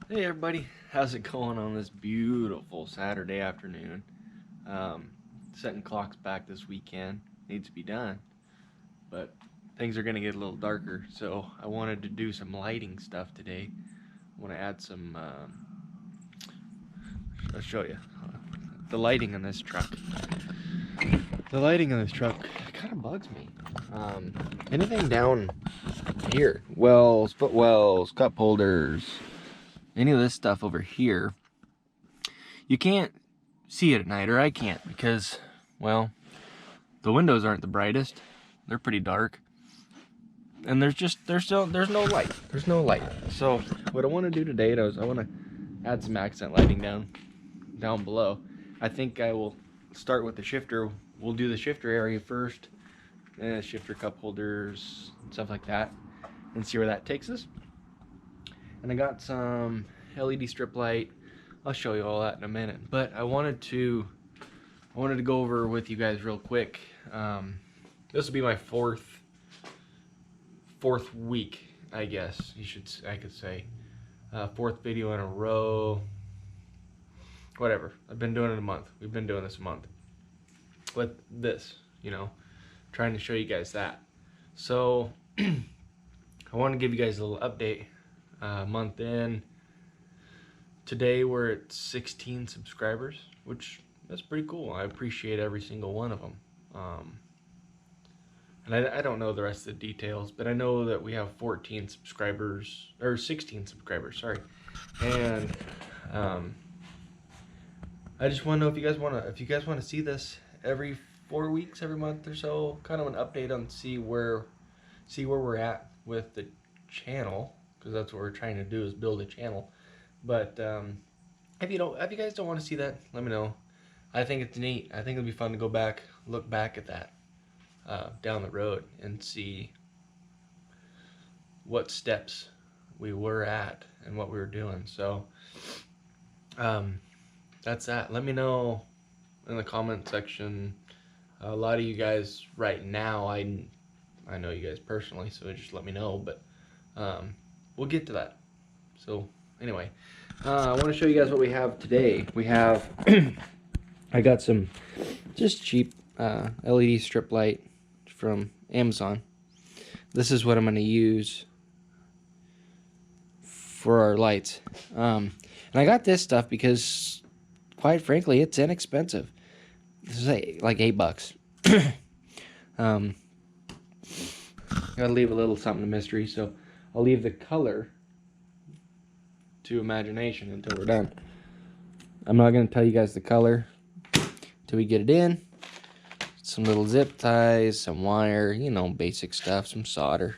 Hey everybody, how's it going on this beautiful Saturday afternoon? Setting clocks back this weekend needs to be done, but things are gonna get a little darker, so I wanted to do some lighting stuff today. I want to add some. I'll show you the lighting on this truck. The lighting on this truck kind of bugs me. Anything down here, wells, foot wells, cup holders, any of this stuff over here, you can't see it at night, or I can't, because, well, the windows aren't the brightest. They're pretty dark, and there's no light. There's no light. So what I want to do today is I want to add some accent lighting down below. I think I will start with the shifter. We'll do the shifter area first, and shifter cup holders, stuff like that, and see where that takes us. And I got some LED strip light. I'll show you all that in a minute. But I wanted to go over with you guys real quick. This will be my fourth week, I guess I could say. Fourth video in a row. Whatever. I've been doing it a month. We've been doing this a month. With this, trying to show you guys that. So I want to give you guys a little update. Month in. Today we're at 16 subscribers, which that's pretty cool. I appreciate every single one of them. And I don't know the rest of the details, but I know that we have 14 subscribers, or 16 subscribers, sorry. And I just want to know if you guys want to see this every 4 weeks, every month or so, kind of an update on see where we're at with the channel, because that's what we're trying to do, is build a channel. But if you guys don't want to see that, let me know. I think it's neat. I think it'll be fun to look back at that down the road and see what steps we were at and what we were doing. So that's that. Let me know in the comment section. A lot of you guys right now, I know you guys personally, so just let me know. But we'll get to that. So anyway, I want to show you guys what we have today. We have I got some just cheap LED strip light from Amazon. This is what I'm going to use for our lights. And I got this stuff because, quite frankly, it's inexpensive. This is like $8. Gotta leave a little something to mystery, so I'll leave the color to imagination until we're done. I'm not going to tell you guys the color till we get it in. Some little zip ties, some wire, basic stuff, some solder,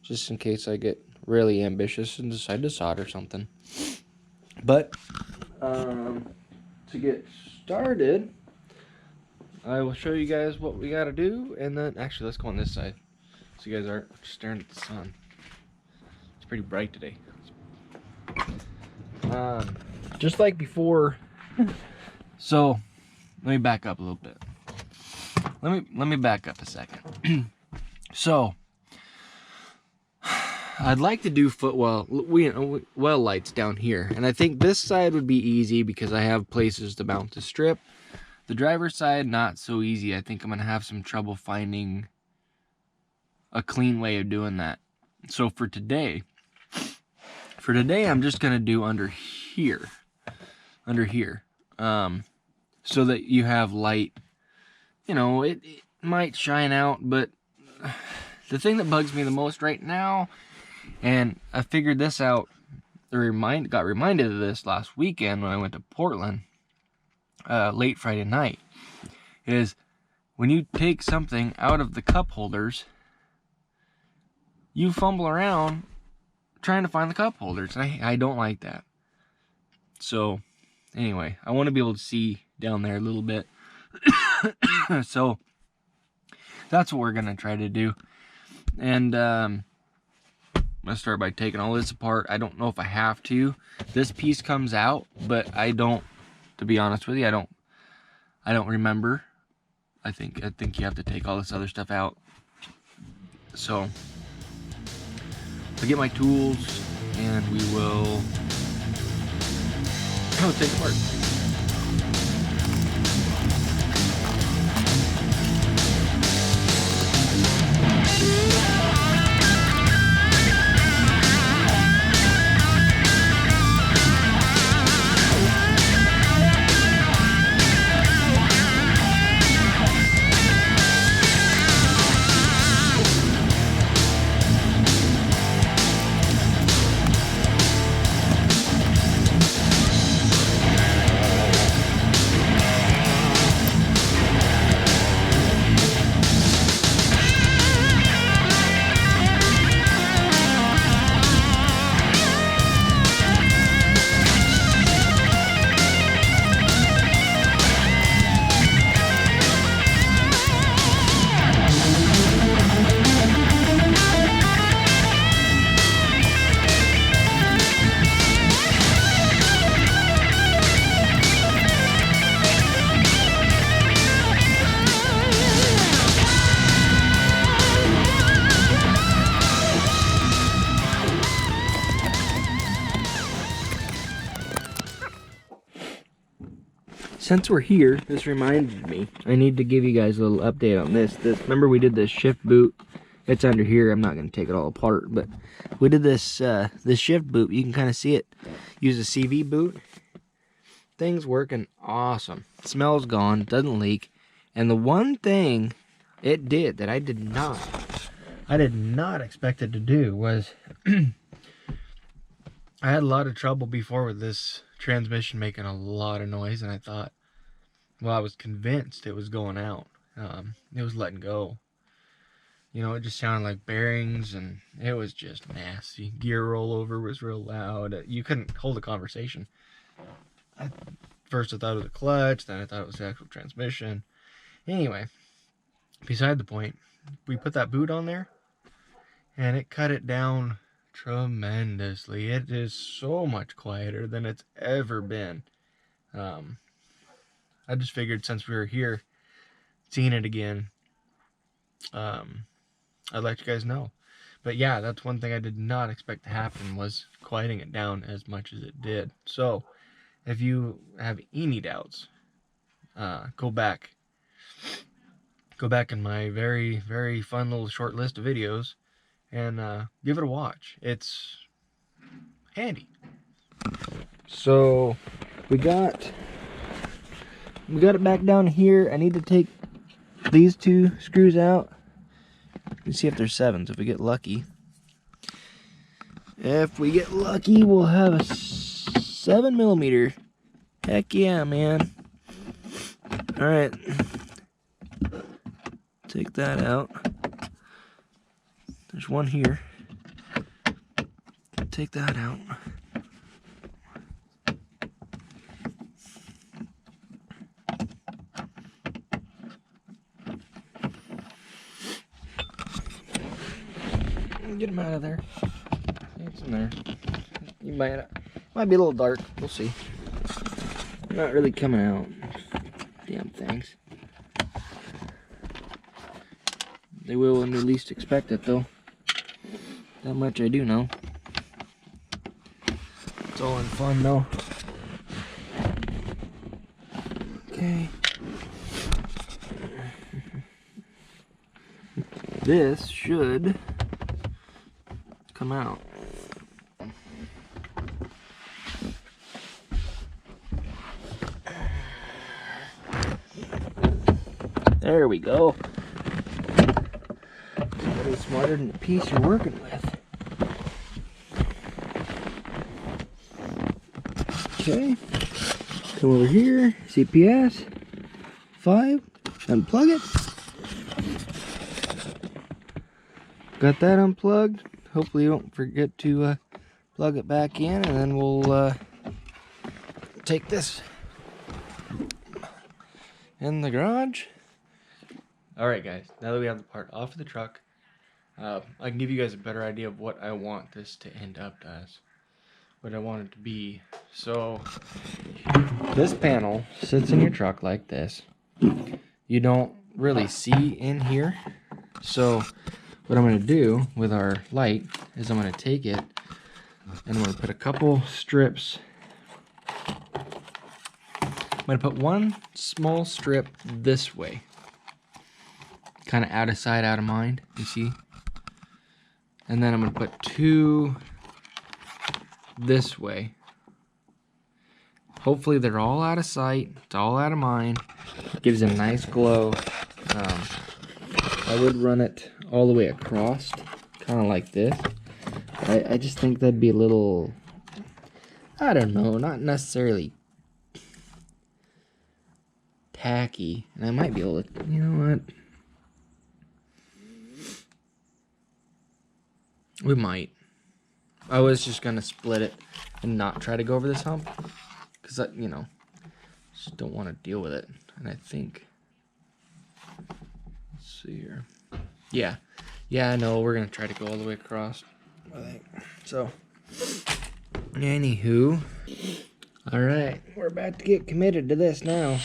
just in case I get really ambitious and decide to solder something. But to get started, I will show you guys what we got to do, and then actually let's go on this side so you guys aren't staring at the sun. It's pretty bright today. Just like before. So let me back up a little bit. Let me back up a second. So I'd like to do well lights down here, and I think this side would be easy because I have places to mount the strip. The driver's side, not so easy. I think I'm gonna have some trouble finding a clean way of doing that. So for today, I'm just gonna do under here, so that you have light. It might shine out, but the thing that bugs me the most right now, and I figured this out, got reminded of this last weekend when I went to Portland, late Friday night, is when you take something out of the cup holders, you fumble around trying to find the cup holders. I don't like that. So anyway, I want to be able to see down there a little bit. So that's what we're gonna try to do. And I'm gonna start by taking all this apart. I don't know if I have to. This piece comes out, but I don't, to be honest with you, I don't remember. I think you have to take all this other stuff out. So I'll get my tools and we will let's take it apart. Since we're here, this reminded me, I need to give you guys a little update on this. Remember we did this shift boot? It's under here. I'm not going to take it all apart, but we did this this shift boot. You can kind of see it. Use a CV boot. Thing's working awesome. Smell's gone, doesn't leak. And the one thing it did that I did not expect it to do was I had a lot of trouble before with this transmission making a lot of noise, and I thought, well, I was convinced it was going out. It was letting go. You know, it just sounded like bearings, and it was just nasty. Gear rollover was real loud. You couldn't hold a conversation. First I thought it was a clutch, then I thought it was the actual transmission. Anyway, beside the point, we put that boot on there, and it cut it down tremendously. It is so much quieter than it's ever been. I just figured since we were here, seeing it again, I'd let you guys know. But yeah, that's one thing I did not expect to happen, was quieting it down as much as it did. So if you have any doubts, go back in my very, very fun little short list of videos and give it a watch. It's handy. So we got it back down here. I need to take these two screws out and see if they're 7s. If we get lucky, we'll have a 7mm. Heck yeah, man. All right, take that out. There's one here. Take that out. Get him out of there. It's in there. You might be a little dark. We'll see. Not really coming out. Damn things. They will when you least expect it, though. That much I do know. It's all in fun, though. Okay. This should come out. There we go. Somebody smarter than the piece you're working with. Okay. Come over here. CPS 5. Unplug it. Got that unplugged. Hopefully you won't forget to plug it back in, and then we'll take this in the garage. Alright guys, now that we have the part off of the truck, I can give you guys a better idea of what I want this to end up as, what I want it to be. So this panel sits in your truck like this. You don't really see in here, so what I'm going to do with our light is I'm going to take it and I'm going to put a couple strips I'm gonna put one small strip this way. Kind of out of sight, out of mind, you see? And then I'm gonna put 2 this way. Hopefully they're all out of sight, it's all out of mind. Gives a nice glow. I would run it all the way across, kind of like this. I just think that'd be a little, I don't know, not necessarily tacky. And I might be able to, you know what? We might. I was just gonna split it and not try to go over this hump, because I, you know, just don't want to deal with it. And I think, let's see here. Yeah, I know we're gonna try to go all the way across, I think. So, anywho, all right, we're about to get committed to this now.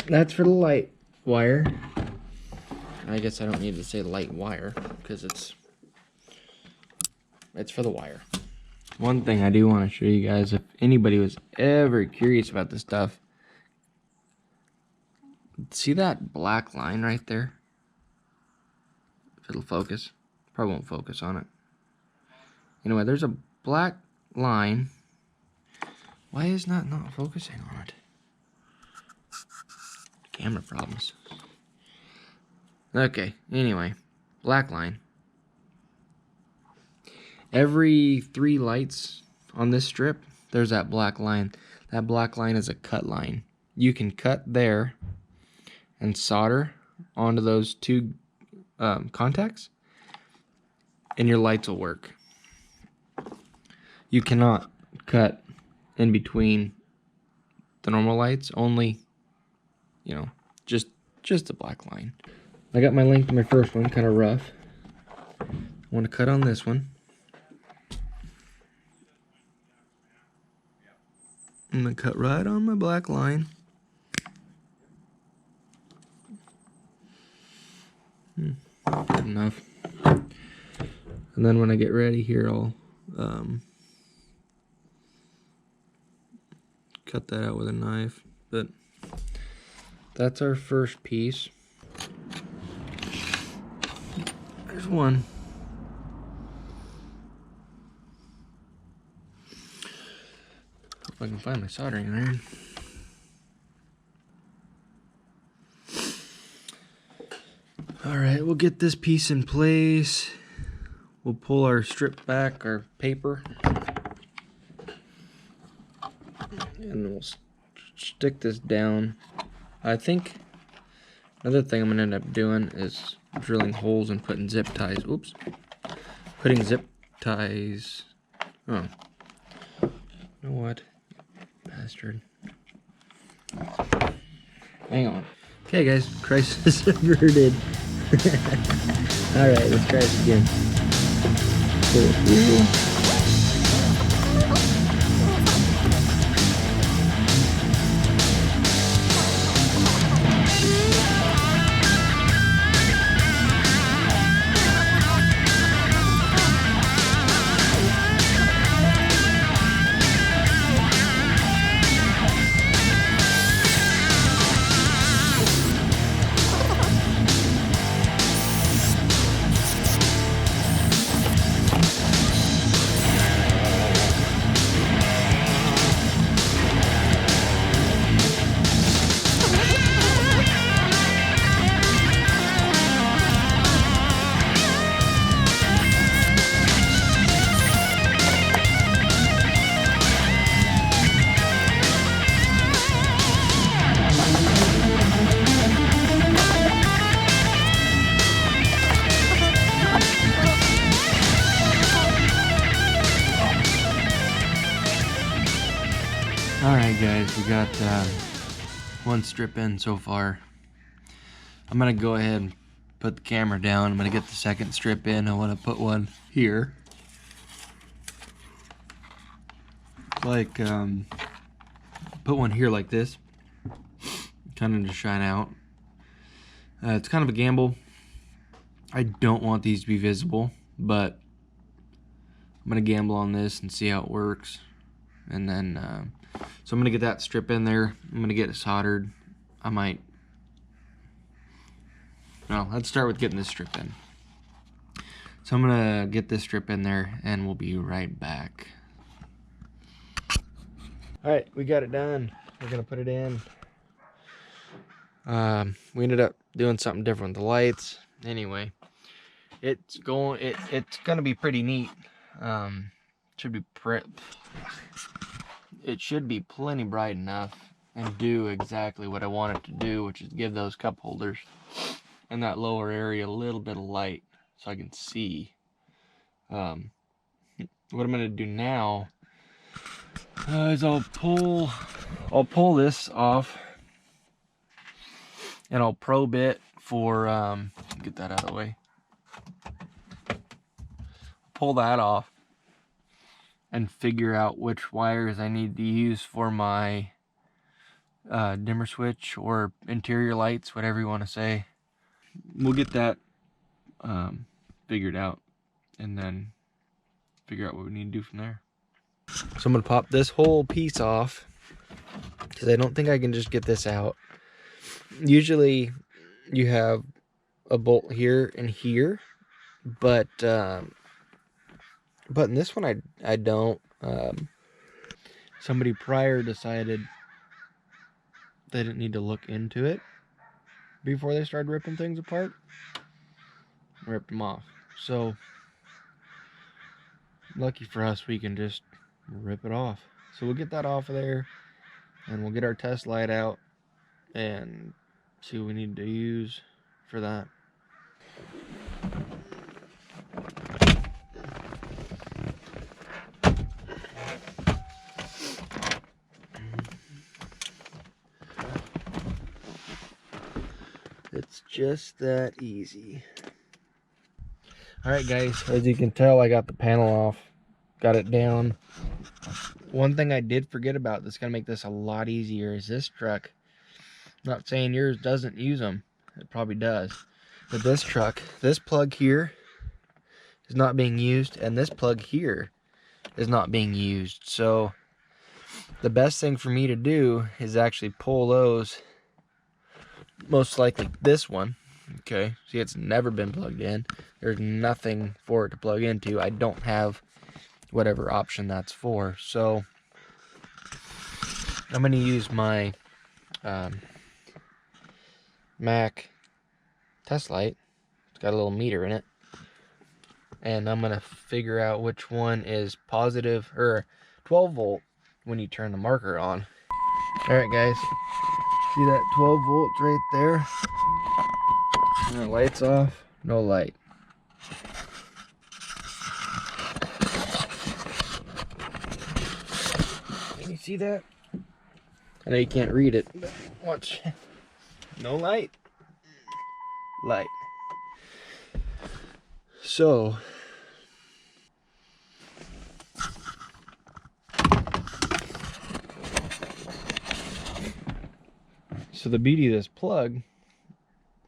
That's for the light wire. I guess I don't need to say light wire because it's for the wire. One thing I do want to show you guys, if anybody was ever curious about this stuff, see that black line right there? If it'll focus. Probably won't focus on it. Anyway, there's a black line. Why is not focusing on it? Camera problems. Okay, anyway, black line. Every 3 lights on this strip, there's that black line. That black line is a cut line. You can cut there and solder onto those 2 contacts, and your lights will work. You cannot cut in between the normal lights, only, you know, just the black line. I got my length to my first one, kind of rough. I want to cut on this one. I'm going to cut right on my black line. Good enough. And then when I get ready here, I'll cut that out with a knife. But that's our first piece. There's one. Hope I can find my soldering iron. Alright, we'll get this piece in place. We'll pull our strip back, our paper. And we'll stick this down. I think another thing I'm going to end up doing is drilling holes and putting zip ties. Oops. Putting zip ties. Oh. You know what? Bastard. Hang on. Okay, guys. Crisis averted. Alright, let's try this again. Pull it through. Alright guys, we got one strip in so far. I'm going to go ahead and put the camera down. I'm going to get the second strip in. I want to put one here. Like, put one here like this. Kind of to shine out. It's kind of a gamble. I don't want these to be visible, but I'm going to gamble on this and see how it works. And then, so I'm gonna get that strip in there. I'm gonna get it soldered. Let's start with getting this strip in. So I'm gonna get this strip in there and we'll be right back. All right, we got it done. We're gonna put it in. We ended up doing something different with the lights. Anyway, it's gonna be pretty neat. It should be plenty bright enough and do exactly what I want it to do, which is give those cup holders in that lower area a little bit of light so I can see. What I'm gonna do now is I'll pull this off and I'll probe it for get that out of the way. Pull that off and figure out which wires I need to use for my dimmer switch or interior lights, whatever you want to say. We'll get that figured out and then figure out what we need to do from there. So I'm gonna pop this whole piece off because I don't think I can just get this out. Usually you have a bolt here and here, but in this one I don't. Somebody prior decided they didn't need to look into it before they started ripping things apart. Ripped them off. So lucky for us, we can just rip it off. So we'll get that off of there and we'll get our test light out and see what we need to use for that. It's just that easy. Alright guys, as you can tell, I got the panel off. Got it down. One thing I did forget about that's going to make this a lot easier is this truck. I'm not saying yours doesn't use them. It probably does. But this truck, this plug here is not being used, and this plug here is not being used. So the best thing for me to do is actually pull those, most likely this one. Okay, see, it's never been plugged in. There's nothing for it to plug into. I don't have whatever option that's for. So I'm going to use my Mac test light. It's got a little meter in it. And I'm going to figure out which one is positive or 12 volt when you turn the marker on. Alright guys, see that 12 volts right there? And the light's off, no light. Can you see that? I know you can't read it, but watch. No light. Light. So the beauty of this plug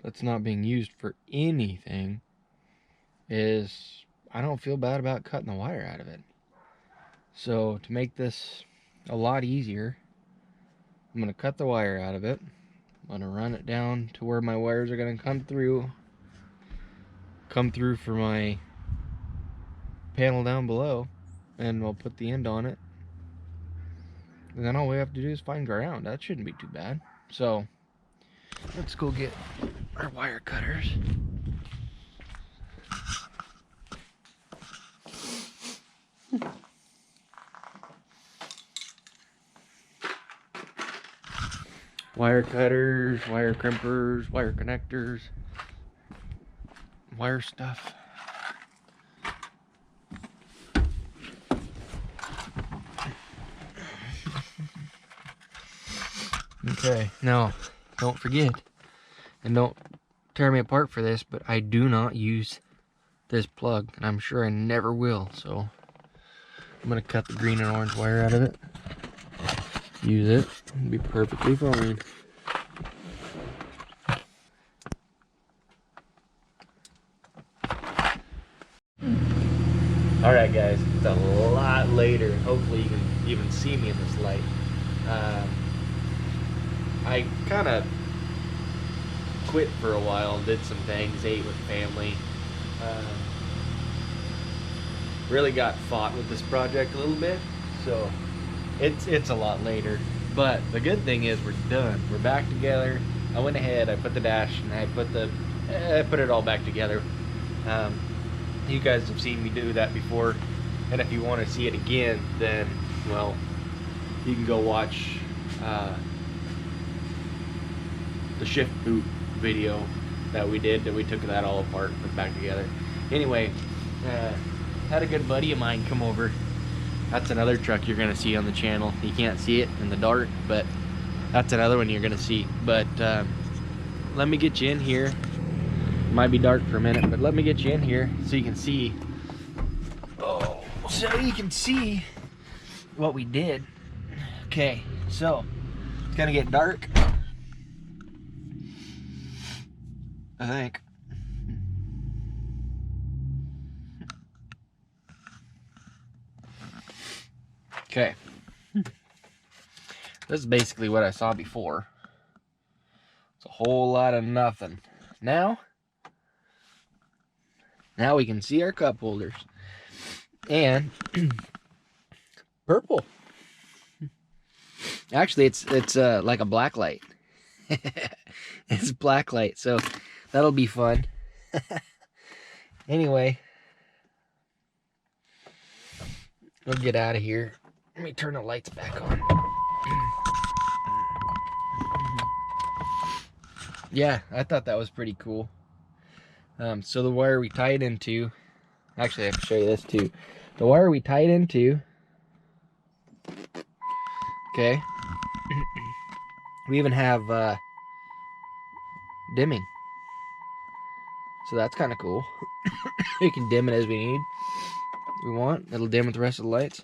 that's not being used for anything is I don't feel bad about cutting the wire out of it. So to make this a lot easier, I'm going to cut the wire out of it. I'm going to run it down to where my wires are going to come through for my panel down below, and we'll put the end on it. And then all we have to do is find ground. That shouldn't be too bad. So let's go get our wire cutters. Wire cutters, wire crimpers, wire connectors, wire stuff. Okay, now don't forget, and don't tear me apart for this, but I do not use this plug, and I'm sure I never will. So I'm gonna cut the green and orange wire out of it, use it, it'll be perfectly fine. Alright guys, it's a lot later. Hopefully you can even see me in this light. I kind of quit for a while, did some things, ate with family. Really got fought with this project a little bit, so it's a lot later. But the good thing is we're done. We're back together. I went ahead, I put the dash, and I put it all back together. You guys have seen me do that before, and if you want to see it again, then, well, you can go watch the shift boot video that we did, that we took that all apart and put back together. Anyway, had a good buddy of mine come over. That's another truck you're gonna see on the channel. You can't see it in the dark, but that's another one you're gonna see. But let me get you in here. Might be dark for a minute, but let me get you in here so you can see. Oh, so you can see what we did. Okay, so it's gonna get dark, I think. Okay. This is basically what I saw before. It's a whole lot of nothing. Now we can see our cup holders. And purple. Actually, it's like a black light. It's black light, so that'll be fun. Anyway, we'll get out of here. Let me turn the lights back on. Yeah, I thought that was pretty cool. So the wire we tied into, actually I have to show you this too. The wire we tied into, okay, we even have dimming. So that's kind of cool. We can dim it as we want. It'll dim with the rest of the lights.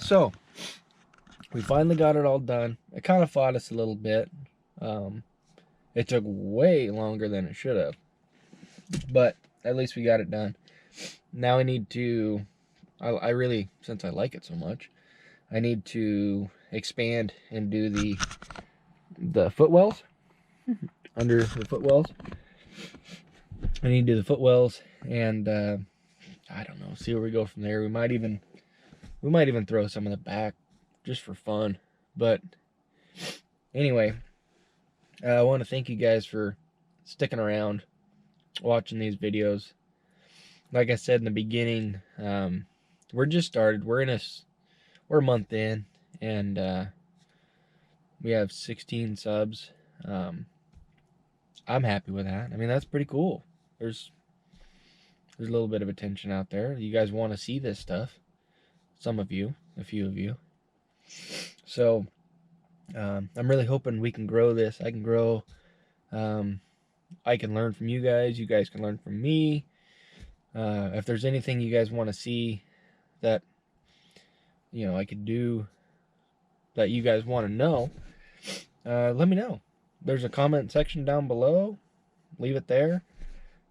So we finally got it all done. It kind of fought us a little bit. It took way longer than it should have, but at least we got it done. Now I need to, I really, since I like it so much, I need to expand and do the footwells under the footwells. I need to do the footwells, and I don't know, see where we go from there. We might even throw some in the back just for fun. But anyway, I want to thank you guys for sticking around, watching these videos. Like I said in the beginning, we're just started. We're a month in, and we have 16 subs. I'm happy with that. I mean, that's pretty cool. There's a little bit of attention out there. You guys want to see this stuff. Some of you, a few of you. So I'm really hoping we can grow this. I can grow. I can learn from you guys. You guys can learn from me. If there's anything you guys want to see that, you know, I could do that you guys want to know, let me know. There's a comment section down below. Leave it there.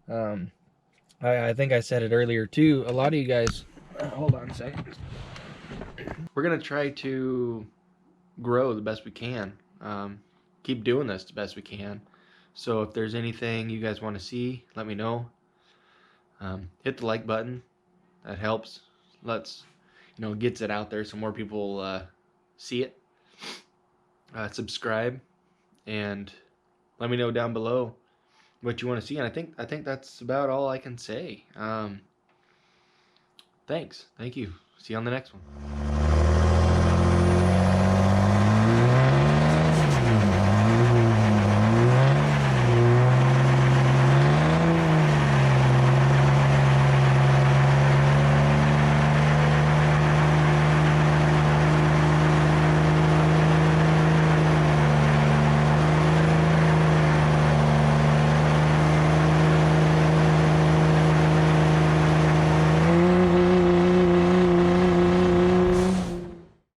I think I said it earlier too. A lot of you guys, hold on a second. We're gonna try to grow the best we can. Keep doing this the best we can. So if there's anything you guys want to see, let me know. Hit the like button. That helps. Gets it out there so more people see it. Subscribe, and let me know down below what you want to see. And I think that's about all I can say. Thanks. Thank you. See you on the next one.